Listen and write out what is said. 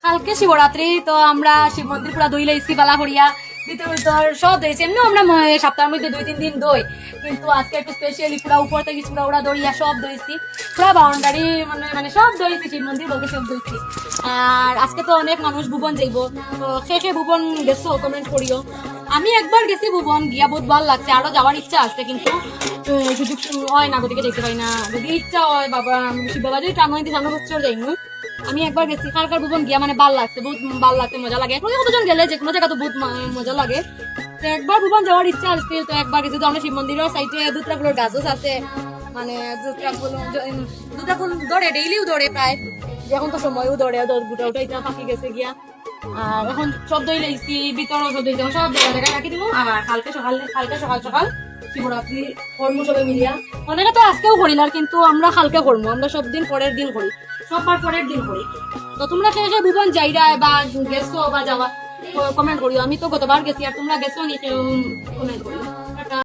কালকে শিবরাত্রি, তো আমরা শিব মন্দির পুরা দই লাইছি বালা করিয়া, ভিতর ভিতর সব দইছি। এমনি আমরা সপ্তাহের মধ্যে 2-3 দিন দই, কিন্তু আজকে একটু স্পেশালি পুরা উপর থেকে পুরা ওরা দইয়া সব দইছি, পুরা বাউন্ডারি মানে মানে সব দইছি, শিব মন্দির বলতে সব দইছি। আর আজকে তো অনেক মানুষ ভুবন যাইব, তো শেষে ভুবন গেছো কমেন্ট করিও। আমি একবার গেছি ভুবন, গিয়া বহুত ভালো লাগছে, আরো যাওয়ার ইচ্ছা আছে, কিন্তু সুযোগ হয় না, গতিকে যেতে পারি না। যদি ইচ্ছা হয় বাবা শিব বাবা যদি টানো সামনে বছর যাইমু। আমি একবার গেছি কার ভুবন গিয়া, মানে ভাল লাগছে, বহুত ভাল লাগছে, মজা লাগে। কতজন গেলে যে কোনো জায়গা তো বহুত মজা লাগে। তো একবার ভুবন যাওয়ার ইচ্ছা আছে, তো একবার গেছি। তো আমরা শিব মন্দিরের সাইডে দুধরা ফুলের গাছও আছে, মানে দুধরা ফুল ধরে, ডেইলিও ধরে প্রায়, এখন তো সময়ও ধরে, গোটা ওটা এটা পাখি গেছে গিয়া। আর এখন সব দই লাগছি, ভিতরেও সব দই সব জায়গায় রাখি দিব। আর কালকে সকাল সকাল শিবরাত্রি কর্ম সবে মিলিয়া, অনেকে তো আজকেও করিলার, কিন্তু আমরা কালকে করবো, আমরা সব দিন পরের দিন করি, সববার পরের দিন করি। তো তোমরা কে কে ভুবন যাইরা বা গেছো বা যাওয়া কমেন্ট করিও। আমি তো গতবার গেছি, আর তোমরা গেছো নি, কমেন্ট করিও।